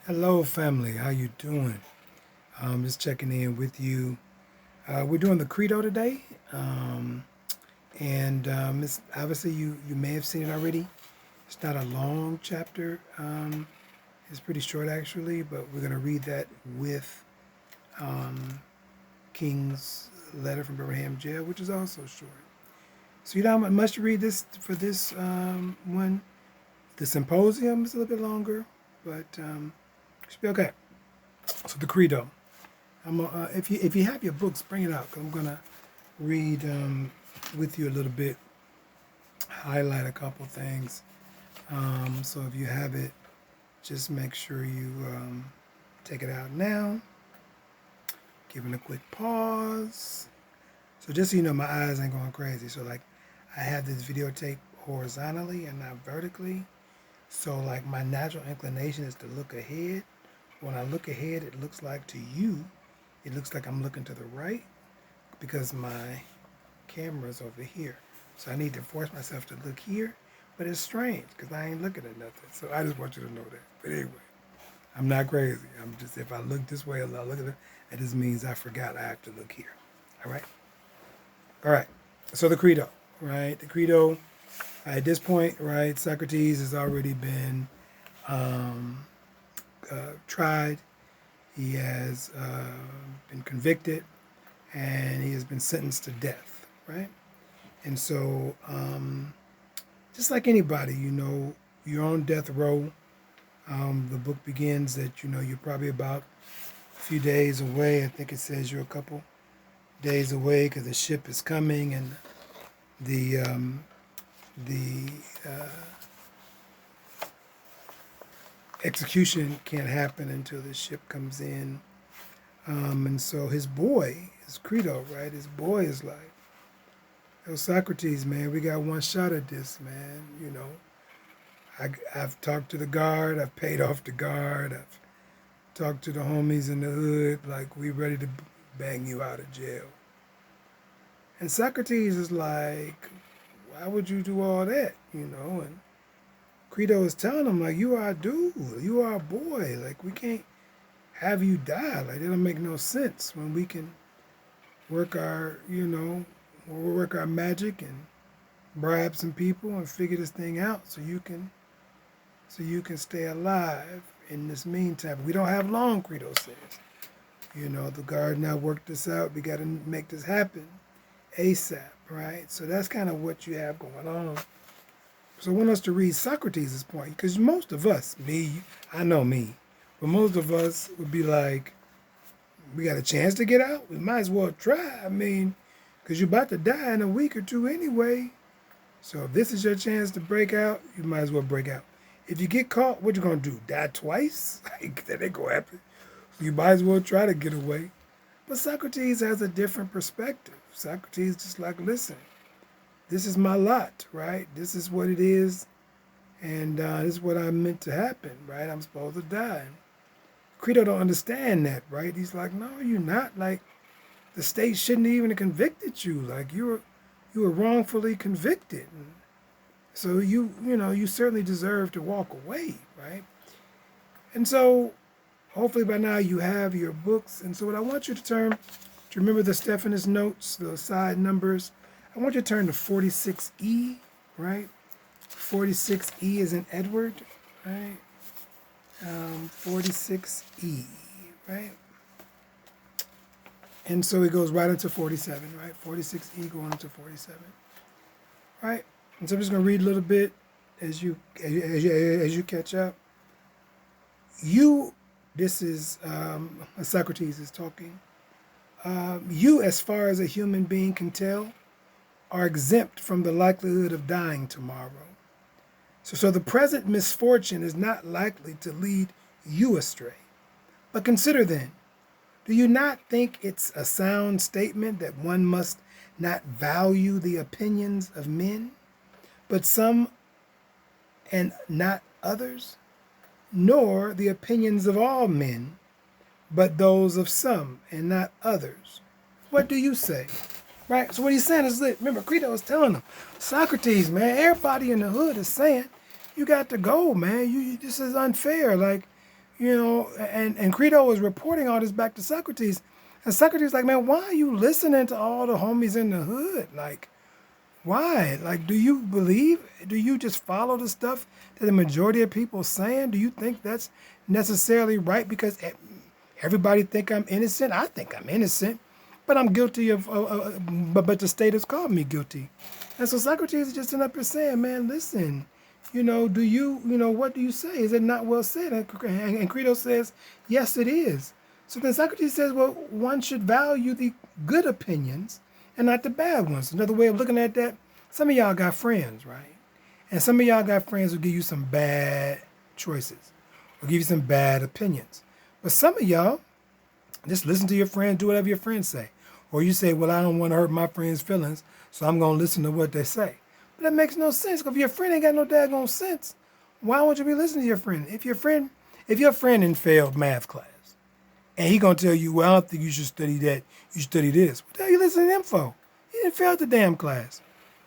Hello, family. How you doing? Just checking in with you. We're doing the Credo today, and it's obviously you may have seen it already. It's not a long chapter. It's pretty short actually, but we're gonna read that with um, King's letter from Birmingham jail, which is also short. So you know how much to read this for this one. The symposium is a little bit longer, but should be okay. So the Credo. If you have your books, bring it out. 'Cause I'm gonna read with you a little bit, highlight a couple things. So if you have it, just make sure you take it out now. Giving a quick pause. So just so you know, my eyes ain't going crazy. So like, I have this videotape horizontally and not vertically. So like, my natural inclination is to look ahead. When I look ahead, it looks like to you, it looks like I'm looking to the right because my camera's over here. So I need to force myself to look here, but it's strange because I ain't looking at nothing. So I just want you to know that. But anyway, I'm not crazy. I'm just, if I look this way, I look at it, that just means I forgot I have to look here. All right? All right. So the Credo, right? The Credo, at this point, right, Socrates has already been um, tried. He has been convicted and he has been sentenced to death, right? And so, just like anybody, you're on death row. The book begins that, you're probably about a few days away. I think it says you're a couple days away because the ship is coming and the, the execution can't happen until the ship comes in. And so his boy, his Crito, right? His boy is like, yo, Socrates, man, we got one shot at this, man. I've talked to the guard, I've paid off the guard, I've talked to the homies in the hood, like, we ready to bang you out of jail. And Socrates is like, why would you do all that, And Crito is telling him, like, you are a dude, you are a boy, like, we can't have you die. Like, it don't make no sense when we can work our, we'll work our magic and bribe some people and figure this thing out so you can stay alive in this meantime. We don't have long, Crito says. The guard now worked this out. We got to make this happen ASAP, right? So that's kind of what you have going on. So I want us to read Socrates' point, because most of us, me, I know me, but most of us would be like, we got a chance to get out. We might as well try. I mean, because you're about to die in a week or two anyway. So if this is your chance to break out, you might as well break out. If you get caught, what you gonna do? Die twice? Like, that ain't gonna happen. So you might as well try to get away. But Socrates has a different perspective. Socrates just like, listen, this is my lot, right? This is what it is, and this is what I meant to happen, right? I'm supposed to die. And Crito don't understand that, right? He's like, no, you're not. Like, the state shouldn't even have convicted you. Like, you were wrongfully convicted. And so you certainly deserve to walk away, right? And so hopefully by now you have your books. And so what I want you to turn, to remember the Stephanus notes, the side numbers, I want you to turn to 46E, right? 46E is in Edward, right? 46E, right? And so it goes right into 47, right? 46E going into 47, right? And so I'm just going to read a little bit as you catch up. This is Socrates is talking. You, as far as a human being can tell, are exempt from the likelihood of dying tomorrow. So the present misfortune is not likely to lead you astray. But consider then, do you not think it's a sound statement that one must not value the opinions of men, but some and not others, nor the opinions of all men, but those of some and not others? What do you say? Right? So what he's saying is that, remember, Crito is telling him, Socrates, man, everybody in the hood is saying, you got to go, man. This is unfair. Like, And Crito was reporting all this back to Socrates. And Socrates like, man, why are you listening to all the homies in the hood? Like, why? Like, do you believe? Do you just follow the stuff that the majority of people saying? Do you think that's necessarily right? Because everybody think I'm innocent. I think I'm innocent, but I'm guilty of. But the state has called me guilty. And so Socrates is just sitting up here saying, man, listen. Do you, what do you say? Is it not well said? And Crito says, yes, it is. So then Socrates says, well, one should value the good opinions and not the bad ones. Another way of looking at that, some of y'all got friends, right? And some of y'all got friends who give you some bad choices or give you some bad opinions. But some of y'all just listen to your friends, do whatever your friends say. Or you say, well, I don't want to hurt my friends' feelings, so I'm going to listen to what they say. But that makes no sense. Because if your friend ain't got no daggone sense, why would you be listening to your friend? If your friend in failed math class, and he gonna tell you, well, I don't think you should study that. You should study this. What the hell you listening to him for? He didn't fail the damn class.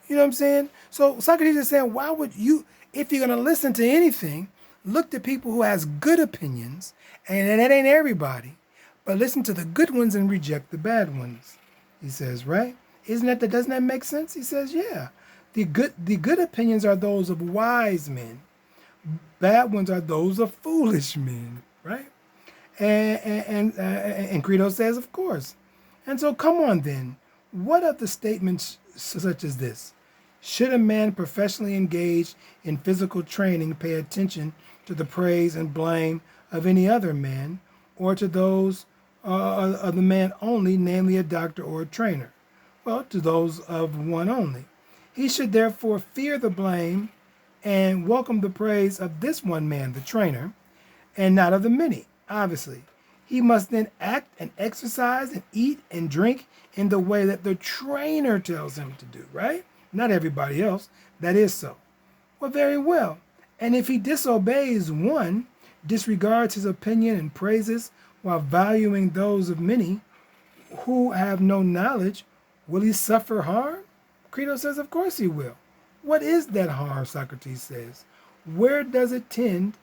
You know what I'm saying? So Socrates is saying, why would you, if you're gonna listen to anything, look to people who has good opinions, and that ain't everybody, but listen to the good ones and reject the bad ones. He says, right? Doesn't that make sense? He says, yeah. The good opinions are those of wise men. Bad ones are those of foolish men, right? And Crito says, of course. And so come on then. What of the statements such as this? Should a man professionally engaged in physical training pay attention to the praise and blame of any other man, or to those of the man only, namely a doctor or a trainer? Well, to those of one only. He should therefore fear the blame and welcome the praise of this one man, the trainer, and not of the many, obviously. He must then act and exercise and eat and drink in the way that the trainer tells him to do, right? Not everybody else. That is so. Well, very well. And if he disobeys one, disregards his opinion and praises while valuing those of many who have no knowledge, will he suffer harm? Crito says, of course he will. What is that harm, Socrates says? Where does it tend,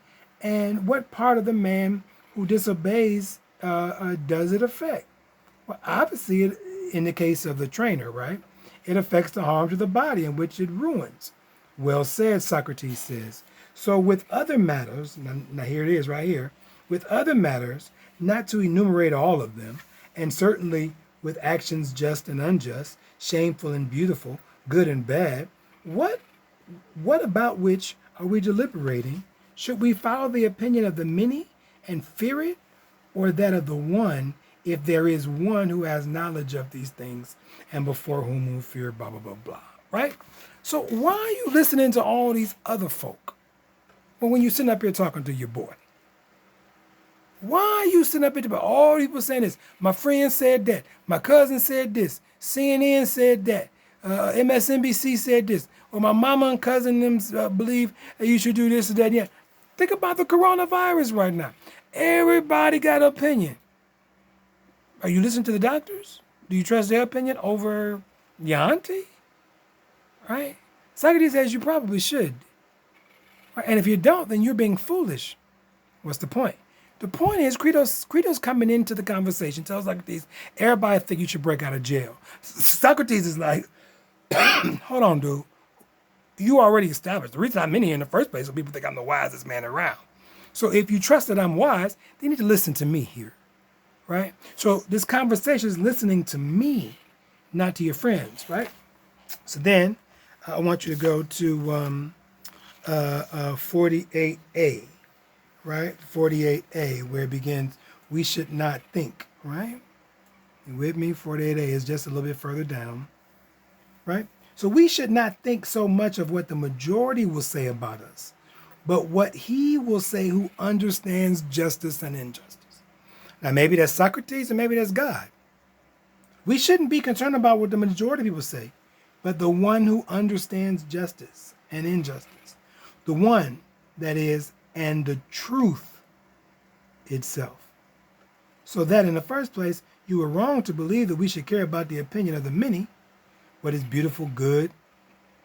and what part of the man who disobeys does it affect? Well, obviously, in the case of the trainer, right, it affects the harm to the body in which it ruins. Well said, Socrates says. So with other matters, now here it is right here, with other matters, not to enumerate all of them, and certainly with actions just and unjust, shameful and beautiful, good and bad, what about which are we deliberating? Should we follow the opinion of the many and fear it, or that of the one, if there is one who has knowledge of these things and before whom we fear, blah, blah, blah, blah, right? So why are you listening to all these other folk? Well, when you're sitting up here talking to your boy, why are you sitting up here about all people saying this? My friend said that. My cousin said this. CNN said that. MSNBC said this. Or my mama and cousin them believe that you should do this or that. Yeah. Think about the coronavirus right now. Everybody got an opinion. Are you listening to the doctors? Do you trust their opinion over your auntie? Right? Socrates says you probably should. Right? And if you don't, then you're being foolish. What's the point? The point is, Crito's coming into the conversation, tells Socrates, everybody think you should break out of jail. Socrates is like, hold on, dude. You already established. The reason I'm in here in the first place is people think I'm the wisest man around. So if you trust that I'm wise, then you need to listen to me here, right? So this conversation is listening to me, not to your friends, right? So then I want you to go to 48a. Right? 48a, where it begins, we should not think, right? You with me? 48a is just a little bit further down, right? So we should not think so much of what the majority will say about us, but what he will say who understands justice and injustice. Now, maybe that's Socrates and maybe that's God. We shouldn't be concerned about what the majority of people say, but the one who understands justice and injustice. The one that is and the truth itself. So that in the first place, you were wrong to believe that we should care about the opinion of the many, what is beautiful, good,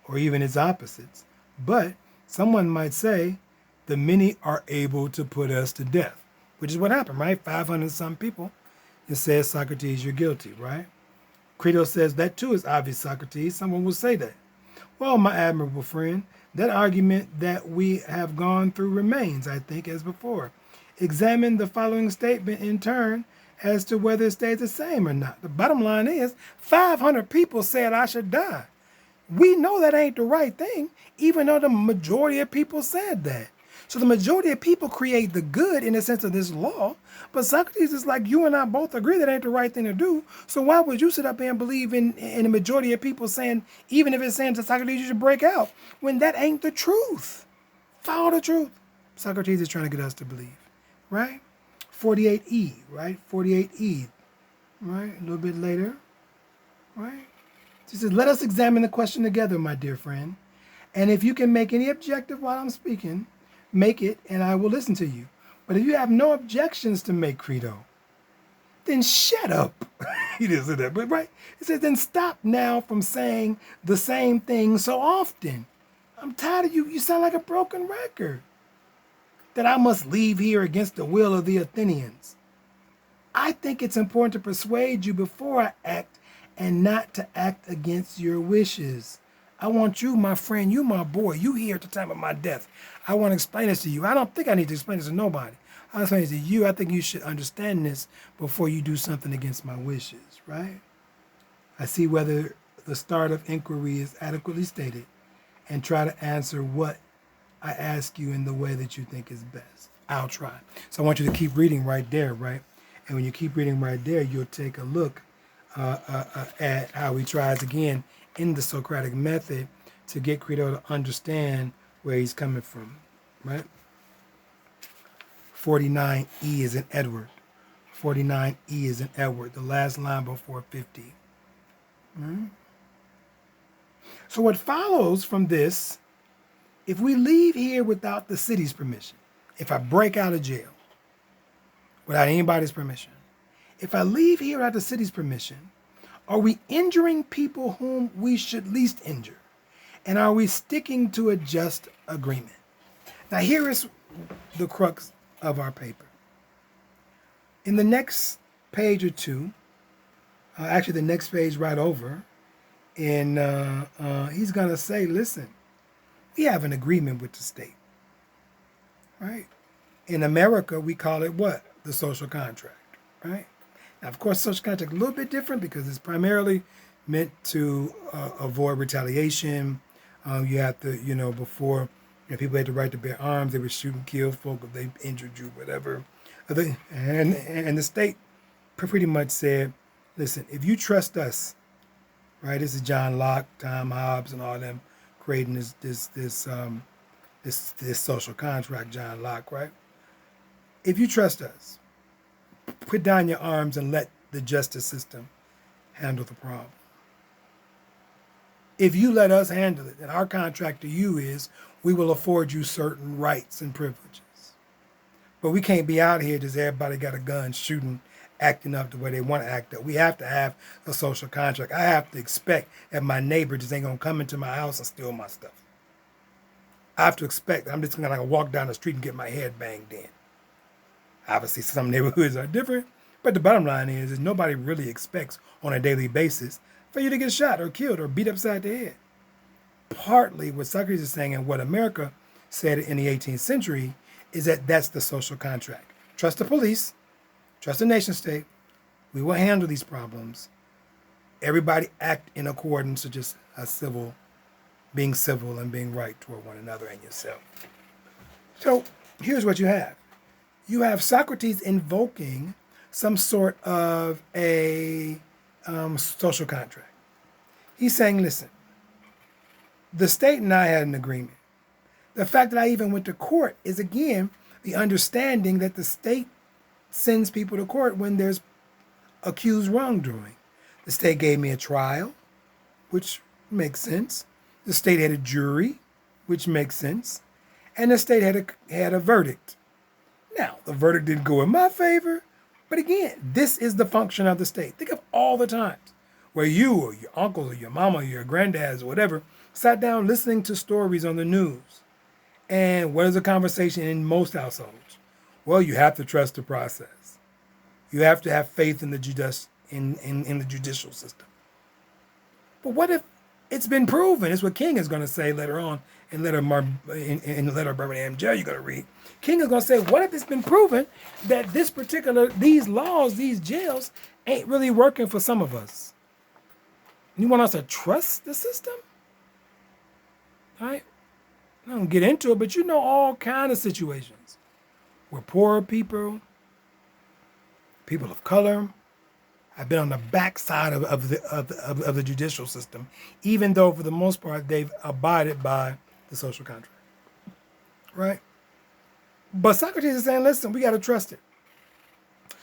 or even its opposites. But someone might say, the many are able to put us to death. which is what happened, right? 500 some people. It says, Socrates, you're guilty, right? Crito says that too is obvious, Socrates. Someone will say that. Well, my admirable friend, that argument that we have gone through remains, I think, as before. Examine the following statement in turn as to whether it stays the same or not. The bottom line is 500 people said I should die. We know that ain't the right thing, even though the majority of people said that. So the majority of people create the good in the sense of this law, but Socrates is like, you and I both agree that ain't the right thing to do. So why would you sit up here and believe in the majority of people saying, even if it's saying to Socrates you should break out, when that ain't the truth? Follow the truth. Socrates is trying to get us to believe, right? 48e, right? 48e, right? A little bit later, right? He says, let us examine the question together, my dear friend. And if you can make any objective while I'm speaking, make it and I will listen to you. But if you have no objections to make, Crito, then shut up. He didn't say that, but right. He says, then stop now from saying the same thing so often. I'm tired of you. You sound like a broken record. That I must leave here against the will of the Athenians. I think it's important to persuade you before I act and not to act against your wishes. I want you, my friend, you, my boy, you here at the time of my death. I want to explain this to you. I don't think I need to explain this to nobody. I'll explain this to you. I think you should understand this before you do something against my wishes, right? I see whether the start of inquiry is adequately stated and try to answer what I ask you in the way that you think is best. I'll try. So I want you to keep reading right there, right? And when you keep reading right there, you'll take a look at how he tries again in the Socratic method to get Crito to understand where he's coming from, right? 49E is in Edward. 49E is in Edward, the last line before 50. Right? So what follows from this, if we leave here without the city's permission, if I break out of jail without anybody's permission, if I leave here without the city's permission, are we injuring people whom we should least injure? And are we sticking to a just agreement? Now here is the crux of our paper. In the next page or two, actually the next page right over, and he's going to say, listen, we have an agreement with the state, right? In America, we call it what? The social contract, right? Now, of course, social contract is a little bit different because it's primarily meant to avoid retaliation. You have to, before people had the right to bear arms, they would shoot and kill folk if they injured you, whatever. And the state pretty much said, listen, if you trust us, right? This is John Locke, Tom Hobbes, and all them creating this social contract, John Locke, right? If you trust us, put down your arms and let the justice system handle the problem. If you let us handle it, then our contract to you is we will afford you certain rights and privileges. But we can't be out here just everybody got a gun shooting, acting up the way they want to act up. We have to have a social contract. I have to expect that my neighbor just ain't going to come into my house and steal my stuff. I have to expect that I'm just going to walk down the street and get my head banged in. Obviously, some neighborhoods are different, but the bottom line is nobody really expects on a daily basis for you to get shot or killed or beat upside the head. Partly what Socrates is saying and what America said in the 18th century is that that's the social contract. Trust the police, trust the nation state, we will handle these problems. Everybody act in accordance to just being civil and being right toward one another and yourself. So here's what you have. You have Socrates invoking some sort of a social contract. He's saying, listen, the state and I had an agreement. The fact that I even went to court is, again, the understanding that the state sends people to court when there's accused wrongdoing. The state gave me a trial, which makes sense. The state had a jury, which makes sense. And the state had a verdict. Now, the verdict didn't go in my favor, but again, this is the function of the state. Think of all the times where you or your uncle or your mama or your granddads or whatever sat down listening to stories on the news. And what is the conversation in most households? Well, you have to trust the process. You have to have faith in the in the judicial system. But what if it's been proven? It's what King is going to say later on in the letter of Birmingham jail you're going to read. King is going to say, what if it's been proven that these laws, these jails, ain't really working for some of us? You want us to trust the system? All right? I don't get into it, but you know all kind of situations where poor people, people of color, have been on the backside of the judicial system, even though for the most part they've abided by the social contract, right? But Socrates is saying, listen, we got to trust it.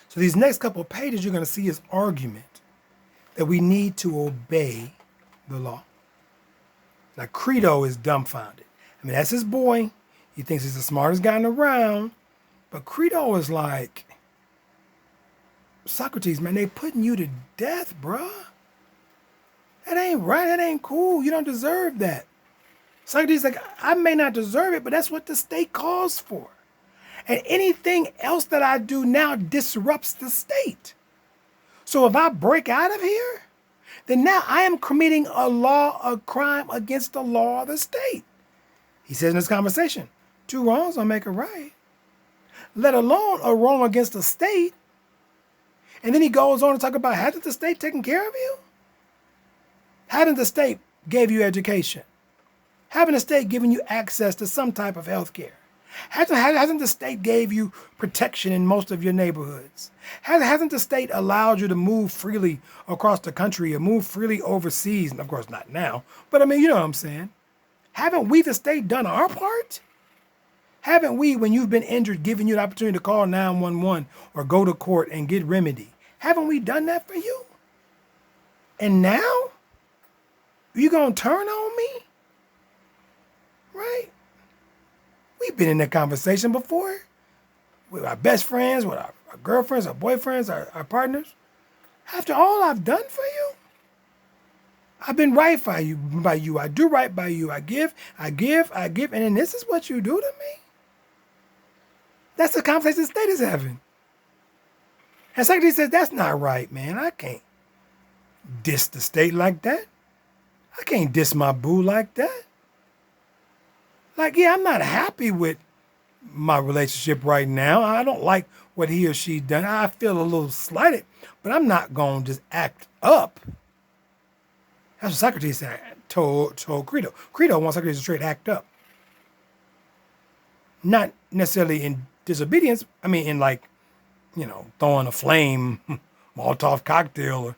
So these next couple of pages, you're going to see his argument that we need to obey the law. Now, Crito is dumbfounded. I mean, that's his boy. He thinks he's the smartest guy around. But Crito is like, Socrates, man, they putting you to death, bruh. That ain't right. That ain't cool. You don't deserve that. Socrates is like, I may not deserve it, but that's what the state calls for. And anything else that I do now disrupts the state. So if I break out of here, then now I am committing a crime against the law of the state. He says in this conversation, 2 wrongs don't make a right, let alone a wrong against the state. And then he goes on to talk about, hasn't the state taken care of you? Hadn't the state gave you education? Haven't the state given you access to some type of health care? Hasn't the state gave you protection in most of your neighborhoods? Hasn't the state allowed you to move freely across the country or move freely overseas? And of course, not now, but I mean, you know what I'm saying? Haven't we, the state, done our part? Haven't we, when you've been injured, given you the opportunity to call 911 or go to court and get remedy? Haven't we done that for you? And now, you gonna turn on me? Right? We've been in that conversation before with our best friends, with our girlfriends, our boyfriends, our partners. After all I've done for you, I've been right by you. I do right by you. I give, and then this is what you do to me? That's the conversation the state is having. And Socrates says, that's not right, man. I can't diss the state like that. I can't diss my boo like that. Like, yeah, I'm not happy with my relationship right now. I don't like what he or she done. I feel a little slighted, but I'm not going to just act up. That's what Socrates said, told Crito. Crito wants Socrates to straight act up. Not necessarily in disobedience. I mean, in like, throwing a flame, Molotov cocktail,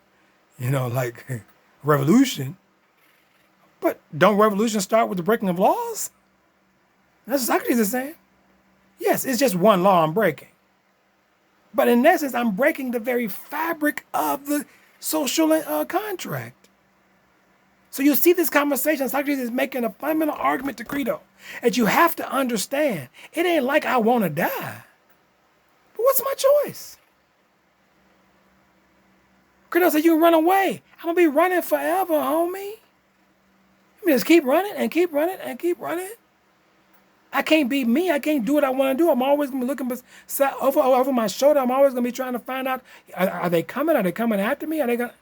or, like revolution. But don't revolutions start with the breaking of laws? That's what Socrates is saying. Yes, it's just one law I'm breaking. But in essence, I'm breaking the very fabric of the social contract. So you see this conversation, Socrates is making a fundamental argument to Crito that you have to understand. It ain't like I want to die. But what's my choice? Crito said, you can run away. I'm going to be running forever, homie. Let me just keep running and keep running and keep running. I can't be me. I can't do what I want to do. I'm always going to be looking over my shoulder. I'm always going to be trying to find out, are they coming? Are they coming after me? Are they going to...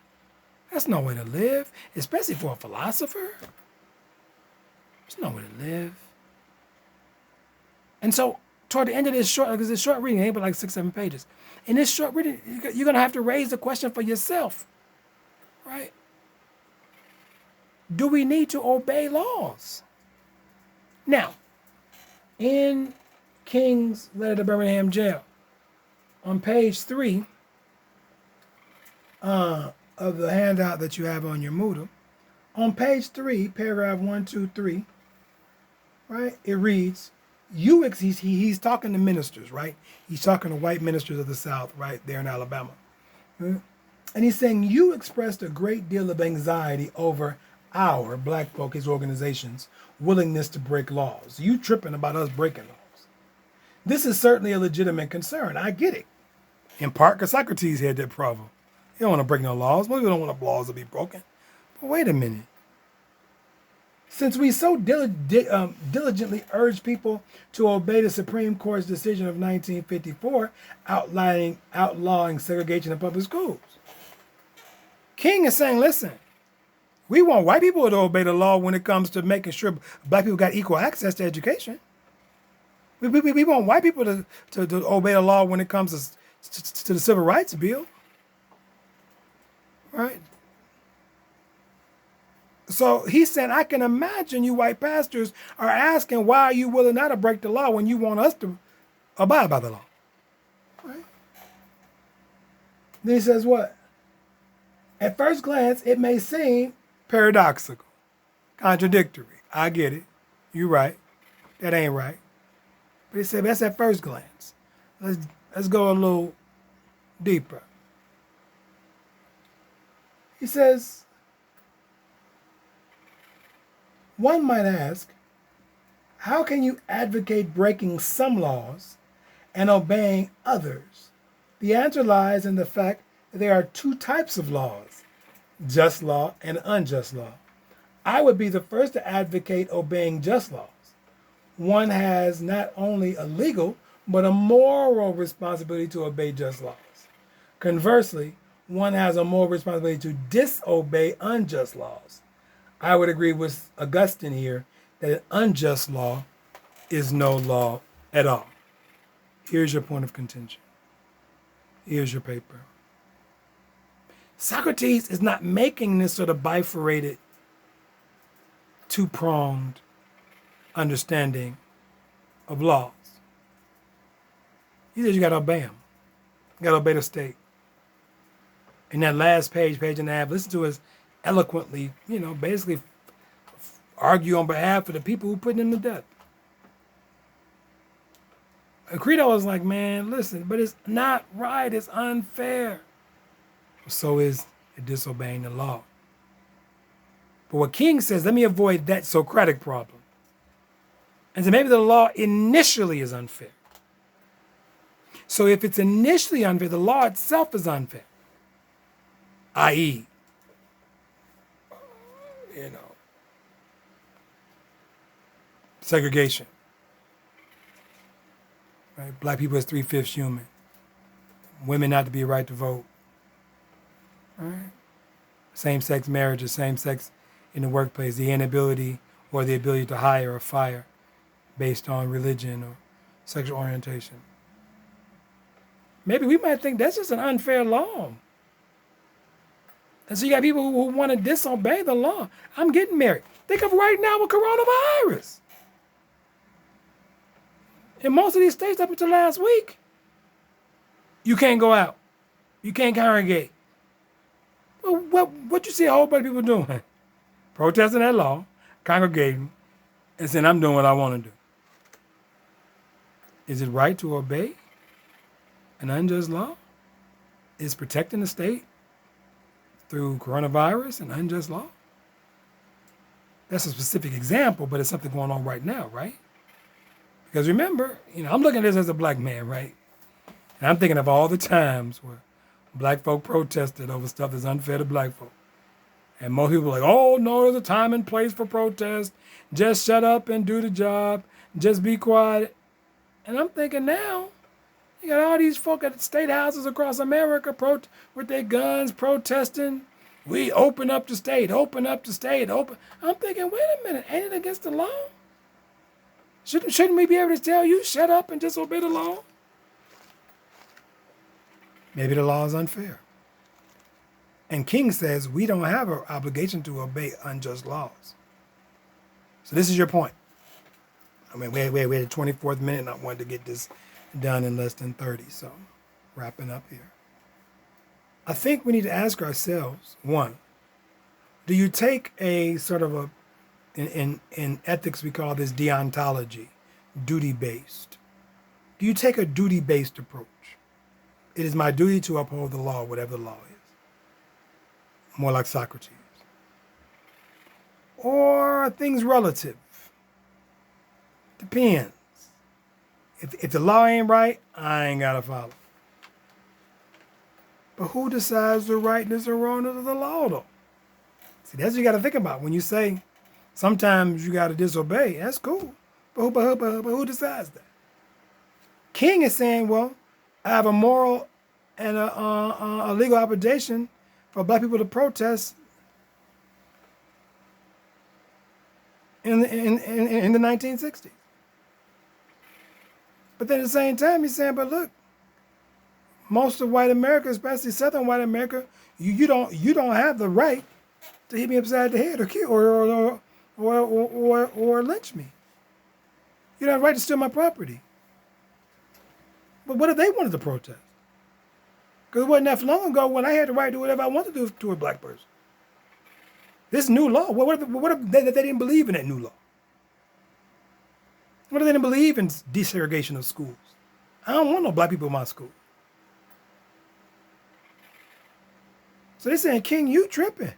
That's no way to live, especially for a philosopher. There's no way to live. And so, toward the end of this short, because it's short reading, it ain't but like 6-7 pages. In this short reading, you're going to have to raise the question for yourself, right? Do we need to obey laws? Now, in King's letter to Birmingham jail, on page 3, of the handout that you have on your Moodle, on page 3, paragraph 1, 2, 3, right? It reads, he's talking to ministers, right? He's talking to white ministers of the South, right there in Alabama. And he's saying, you expressed a great deal of anxiety over our black folk, his organization's willingness to break laws. You tripping about us breaking laws. This is certainly a legitimate concern. I get it. In part because Socrates had that problem. You don't want to break no laws. Most people don't want laws to be broken. But wait a minute. Since we so diligently urge people to obey the Supreme Court's decision of 1954 outlawing segregation in public schools. King is saying, listen, we want white people to obey the law when it comes to making sure black people got equal access to education. We want white people to obey the law when it comes to the Civil Rights Bill. Right? So he said, I can imagine you white pastors are asking, why are you willing not to break the law when you want us to abide by the law? Right? Then he says what? At first glance, it may seem paradoxical, contradictory. I get it. You're right. That ain't right. But he said, that's at first glance. Let's go a little deeper. He says, one might ask, how can you advocate breaking some laws and obeying others? The answer lies in the fact that there are two types of laws, just law and unjust law. I would be the first to advocate obeying just laws. One has not only a legal, but a moral responsibility to obey just laws. Conversely, one has a moral responsibility to disobey unjust laws. I would agree with Augustine here that an unjust law is no law at all. Here's your point of contention. Here's your paper. Socrates is not making this sort of bifurcated, two-pronged understanding of laws. He says you got to obey them. You got to obey the state. In that last page and a half, listen to us eloquently, basically argue on behalf of the people who put him to death. And Crito was like, man, listen, but it's not right. It's unfair. So is disobeying the law. But what King says, let me avoid that Socratic problem. And so maybe the law initially is unfair. So if it's initially unfair, the law itself is unfair. I.e., segregation. Right? Black people as 3/5 human. Women not to be a right to vote. Right? Same-sex marriages, same-sex in the workplace, the inability or the ability to hire or fire based on religion or sexual orientation. Maybe we might think that's just an unfair law. And so you got people who want to disobey the law. I'm getting married. Think of right now with coronavirus. In most of these states up until last week, you can't go out. You can't congregate. Well, what you see a whole bunch of people doing? Protesting that law, congregating, and saying, I'm doing what I want to do. Is it right to obey an unjust law? Is protecting the state through coronavirus and unjust law? That's a specific example, but it's something going on right now, right? Because remember, I'm looking at this as a black man, right? And I'm thinking of all the times where black folk protested over stuff that's unfair to black folk. And most people are like, oh, no, there's a time and place for protest. Just shut up and do the job. Just be quiet. And I'm thinking now, you got all these folk at state houses across America with their guns protesting. We open up the state, open up the state, open. I'm thinking, wait a minute, ain't it against the law? Shouldn't we be able to tell you, shut up and just obey the law? Maybe the law is unfair. And King says we don't have an obligation to obey unjust laws. So this is your point. I mean, we're at the 24th minute and I wanted to get this done in less than 30. So wrapping up here. I think we need to ask ourselves, one, do you take a sort of in ethics we call this deontology, duty-based. Do you take a duty-based approach? It is my duty to uphold the law, whatever the law is. More like Socrates. Or are things relative? Depends. If the law ain't right, I ain't got to follow. But who decides the rightness or wrongness of the law, though? See, that's what you got to think about when you say Sometimes you got to disobey. That's cool. But who decides that? King is saying, well, I have a moral and a legal obligation for black people to protest in the 1960s. But then at the same time, he's saying, but look, most of white America, especially Southern white America, you don't have the right to hit me upside the head or kill or lynch me. You don't have the right to steal my property. But what if they wanted to protest? Because it wasn't that long ago when I had the right to do whatever I wanted to do to a black person. This new law, what if they didn't believe in that new law? What if they didn't believe in desegregation of schools? I don't want no black people in my school. So they're saying, King, you tripping.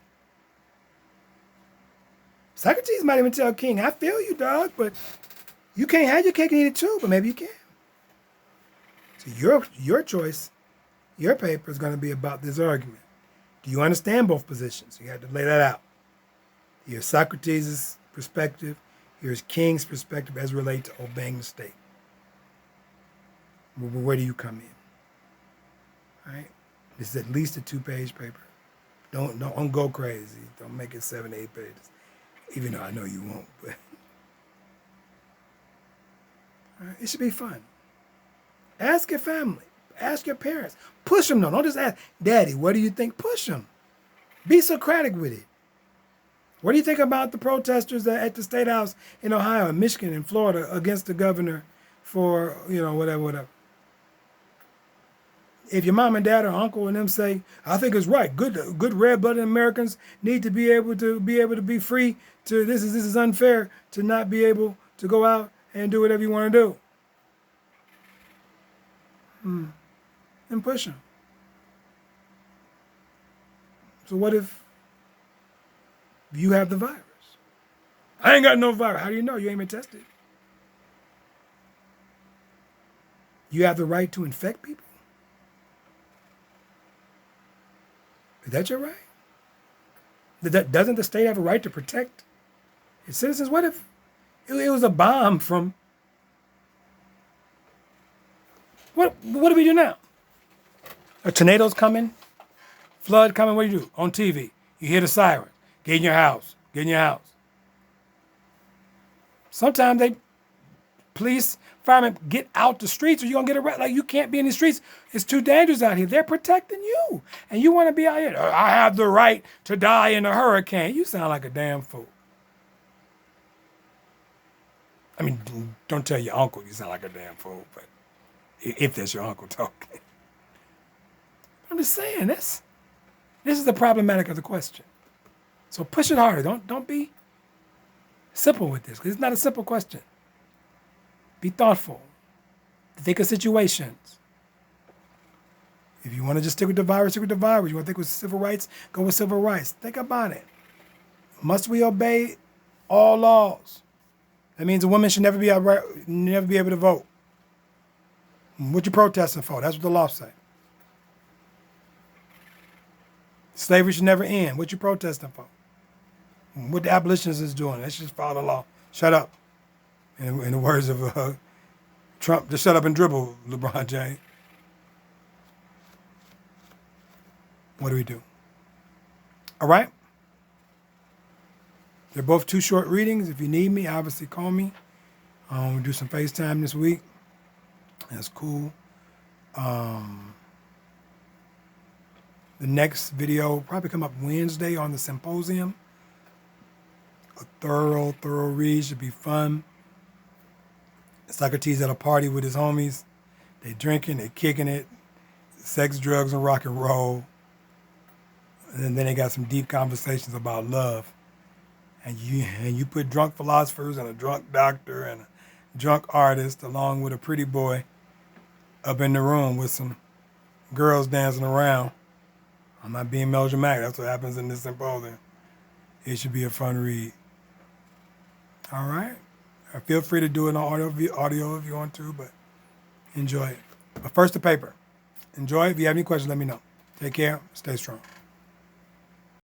Socrates might even tell King, I feel you, dog, but you can't have your cake and eat it too, but maybe you can. So your choice, your paper is going to be about this argument. Do you understand both positions? You have to lay that out. Here's Socrates' perspective. Here's King's perspective as relates to obeying the state. Where do you come in? All right? This is at least a 2-page paper. Don't go crazy. Don't make it 7, 8 pages. Even though I know you won't, but all right, it should be fun. Ask your family. Ask your parents. Push them, though. Don't just ask, Daddy, what do you think? Push them. Be Socratic with it. What do you think about the protesters at the State House in Ohio, and Michigan, and Florida against the governor for, whatever. If your mom and dad or uncle and them say, I think it's right, good red-blooded Americans need to be able to be free to, this is unfair to not be able to go out and do whatever you want to do. And push them. So what if you have the virus? I ain't got no virus. How do you know? You ain't been tested. You have the right to infect people? Is that your right? Doesn't the state have a right to protect its citizens? What if it was a bomb from... What do we do now? A tornado's coming, flood coming, what do? On TV, you hear the siren. Get in your house. Sometimes police, firemen, get out the streets or you're going to get arrested. Like, you can't be in the streets. It's too dangerous out here. They're protecting you. And you want to be out here. I have the right to die in a hurricane. You sound like a damn fool. I mean, don't tell your uncle you sound like a damn fool, but if that's your uncle talking. I'm just saying, this is the problematic of the question. So push it harder. Don't be simple with this, because it's not a simple question. Be thoughtful. Think of situations. If you want to just stick with the virus, stick with the virus. You want to think with civil rights, go with civil rights. Think about it. Must we obey all laws? That means a woman should never be able to vote. What you protesting for? That's what the law say. Slavery should never end. What you protesting for? What the abolitionists is doing? Let's just follow the law. Shut up. In the words of Trump, just shut up and dribble, LeBron James. What do we do? All right? They're both 2 short readings. If you need me, obviously call me. We'll do some FaceTime this week. That's cool. The next video will probably come up Wednesday on the symposium. A thorough read. Should be fun. Socrates at a party with his homies. They drinking, they kicking it. Sex, drugs, and rock and roll. And then they got some deep conversations about love. And you put drunk philosophers and a drunk doctor and a drunk artist along with a pretty boy up in the room with some girls dancing around. I'm not being melodramatic. That's what happens in this symposium. It should be a fun read. All right? Feel free to do it on audio if you want to, but enjoy it. But first, the paper. Enjoy it. If you have any questions, let me know. Take care. Stay strong.